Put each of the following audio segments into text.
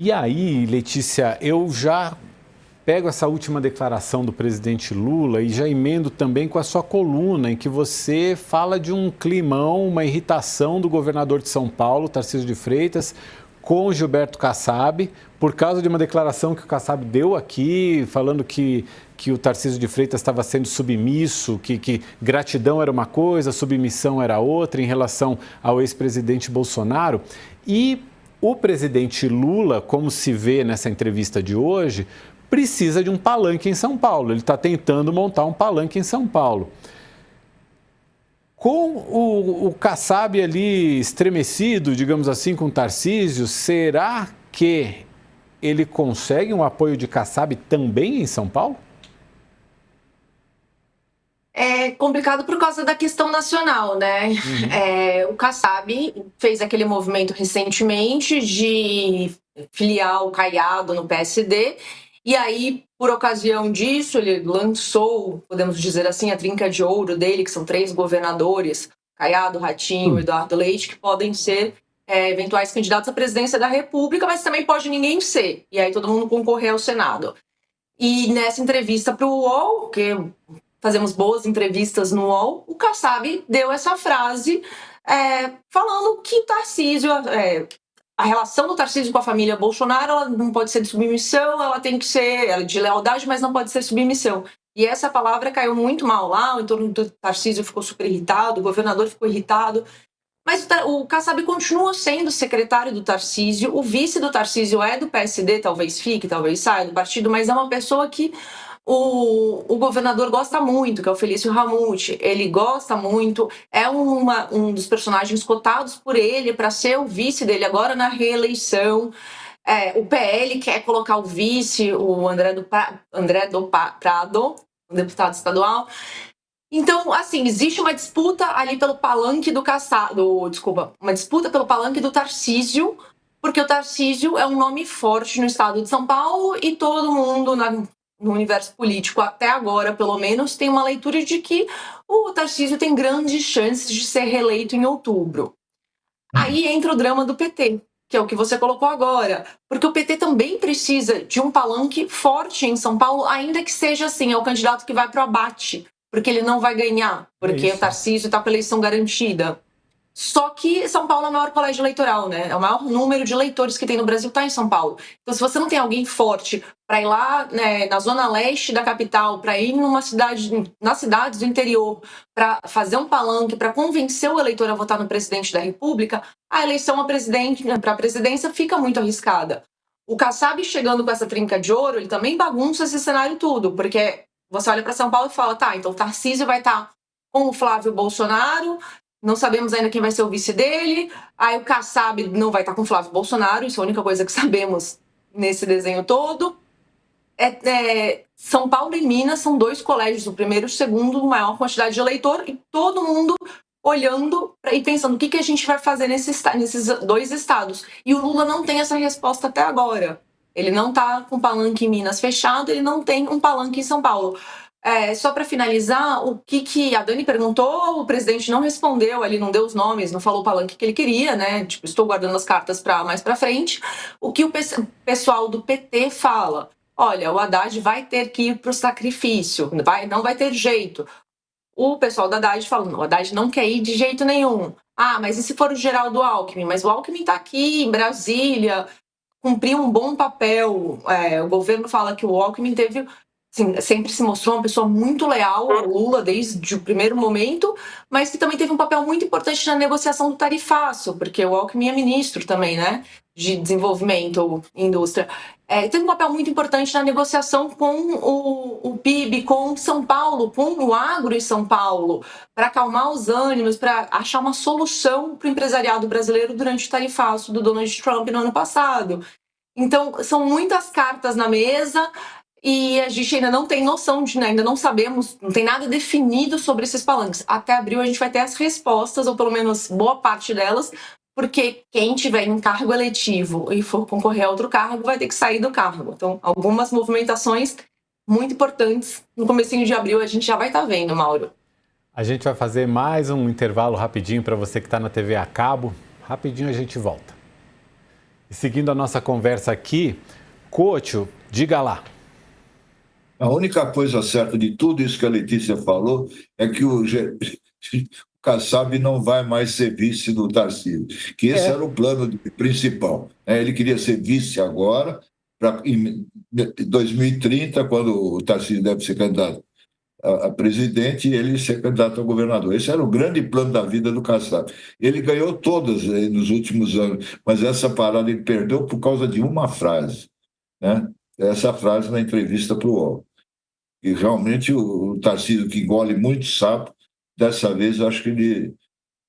E aí, Letícia, eu já pego essa última declaração do presidente Lula e já emendo também com a sua coluna, em que você fala de um climão, uma irritação do governador de São Paulo, Tarcísio de Freitas, com Gilberto Kassab, por causa de uma declaração que o Kassab deu aqui, falando que o Tarcísio de Freitas estava sendo submisso, que gratidão era uma coisa, submissão era outra, em relação ao ex-presidente Bolsonaro. E o presidente Lula, como se vê nessa entrevista de hoje, precisa de um palanque em São Paulo. Ele está tentando montar um palanque em São Paulo. Com o Kassab ali estremecido, digamos assim, com o Tarcísio, será que ele consegue um apoio de Kassab também em São Paulo? É complicado por causa da questão nacional, né? O Kassab fez aquele movimento recentemente de filiar o Caiado no PSD, e aí, por ocasião disso, ele lançou, podemos dizer assim, a trinca de ouro dele, que são 3 governadores, Caiado, Ratinho, Eduardo Leite, que podem ser eventuais candidatos à presidência da República, mas também pode ninguém ser, e aí todo mundo concorrer ao Senado. E nessa entrevista para o UOL, que fazemos boas entrevistas no UOL, o Kassab deu essa frase falando que Tarcísio, a relação do Tarcísio com a família Bolsonaro, ela não pode ser de submissão, ela tem que ser de lealdade, mas não pode ser submissão. E essa palavra caiu muito mal lá, o entorno do Tarcísio ficou super irritado, o governador ficou irritado. Mas o Kassab continua sendo secretário do Tarcísio, o vice do Tarcísio é do PSD, talvez fique, talvez saia do partido, mas é uma pessoa que o governador gosta muito, que é o Felício Ramute. Ele gosta muito, é um dos personagens cotados por ele para ser o vice dele agora na reeleição. O PL quer colocar o vice, o André do Prado, um deputado estadual. Então, assim, existe uma disputa ali pelo palanque uma disputa pelo palanque do Tarcísio, porque o Tarcísio é um nome forte no estado de São Paulo e todo mundo no universo político, até agora, pelo menos, tem uma leitura de que o Tarcísio tem grandes chances de ser reeleito em outubro. Aí entra o drama do PT, que é o que você colocou agora, porque o PT também precisa de um palanque forte em São Paulo, ainda que seja assim, é o candidato que vai para o abate, porque ele não vai ganhar, porque o Tarcísio está com a eleição garantida. Só que São Paulo é o maior colégio eleitoral, né? É o maior número de eleitores que tem no Brasil está em São Paulo. Então, se você não tem alguém forte para ir lá, né, na zona leste da capital, para ir nas cidades do interior, para fazer um palanque, para convencer o eleitor a votar no presidente da República, a eleição para a presidência fica muito arriscada. O Kassab chegando com essa trinca de ouro, ele também bagunça esse cenário tudo, porque você olha para São Paulo e fala, tá, então o Tarcísio vai estar com o Flávio Bolsonaro, não sabemos ainda quem vai ser o vice dele, aí o Kassab não vai estar com o Flávio Bolsonaro, isso é a única coisa que sabemos nesse desenho todo. São Paulo e Minas são 2 colégios, o primeiro e o segundo, maior quantidade de eleitor, e todo mundo olhando e pensando o que a gente vai fazer nesses 2 estados. E o Lula não tem essa resposta até agora. Ele não está com palanque em Minas fechado, ele não tem um palanque em São Paulo. Só para finalizar, o que a Dani perguntou, o presidente não respondeu, ele não deu os nomes, não falou o palanque que ele queria, né? Tipo, estou guardando as cartas para mais para frente. O que o pessoal do PT fala? Olha, o Haddad vai ter que ir para o sacrifício, não vai ter jeito. O pessoal da Haddad fala, o Haddad não quer ir de jeito nenhum. Ah, mas e se for o Geraldo Alckmin? Mas o Alckmin está aqui em Brasília, cumpriu um bom papel. O governo fala que o Alckmin teve... Assim, sempre se mostrou uma pessoa muito leal ao Lula desde o primeiro momento, mas que também teve um papel muito importante na negociação do tarifaço, porque o Alckmin é ministro também, né, de desenvolvimento e indústria. Teve um papel muito importante na negociação com o PIB, com São Paulo, com o agro em São Paulo, para acalmar os ânimos, para achar uma solução para o empresariado brasileiro durante o tarifaço do Donald Trump no ano passado. Então, são muitas cartas na mesa. E a gente ainda não tem noção ainda não sabemos, não tem nada definido sobre esses palanques. Até abril a gente vai ter as respostas, ou pelo menos boa parte delas, porque quem tiver em cargo eletivo e for concorrer a outro cargo vai ter que sair do cargo. Então, algumas movimentações muito importantes no comecinho de abril a gente já vai estar vendo, Mauro. A gente vai fazer mais um intervalo rapidinho para você que está na TV a cabo. Rapidinho a gente volta. Seguindo a nossa conversa aqui, Couto, diga lá. A única coisa certa de tudo isso que a Letícia falou é que o Kassab não vai mais ser vice do Tarcísio, que esse era o plano principal. Ele queria ser vice agora, em 2030, quando o Tarcísio deve ser candidato a presidente, e ele ser candidato a governador. Esse era o grande plano da vida do Kassab. Ele ganhou todas nos últimos anos, mas essa parada ele perdeu por causa de uma frase, né? Essa frase na entrevista para o UOL. E realmente o Tarcísio, que engole muito sapo, dessa vez eu acho que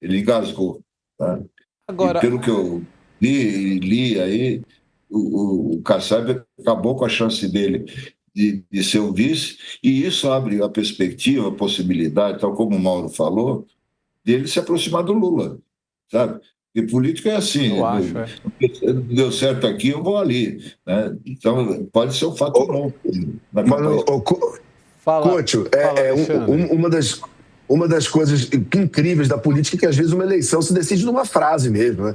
ele engasgou. Tá? Agora... E pelo que eu li aí, o Kassab acabou com a chance dele de ser o vice, e isso abre a perspectiva, a possibilidade, tal como o Mauro falou, dele se aproximar do Lula, sabe? Porque político é assim, não deu certo aqui, eu vou ali, né? Então pode ser um fato bom. Couto, uma das coisas incríveis da política é que às vezes uma eleição se decide numa frase mesmo, né?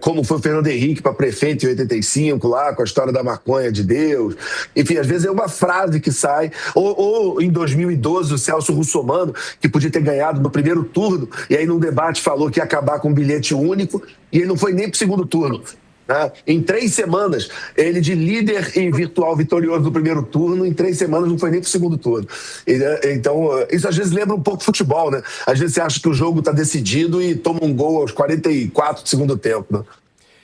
Como foi o Fernando Henrique para prefeito em 85, lá com a história da maconha de Deus. Enfim, às vezes é uma frase que sai. Ou em 2012, o Celso Russomano, que podia ter ganhado no primeiro turno, e aí num debate falou que ia acabar com um bilhete único, e ele não foi nem para o segundo turno. Em 3 semanas, ele de líder em virtual vitorioso no primeiro turno, em 3 semanas não foi nem para o segundo turno. Então, isso às vezes lembra um pouco futebol, né? Às vezes você acha que o jogo está decidido e toma um gol aos 44 do segundo tempo, né?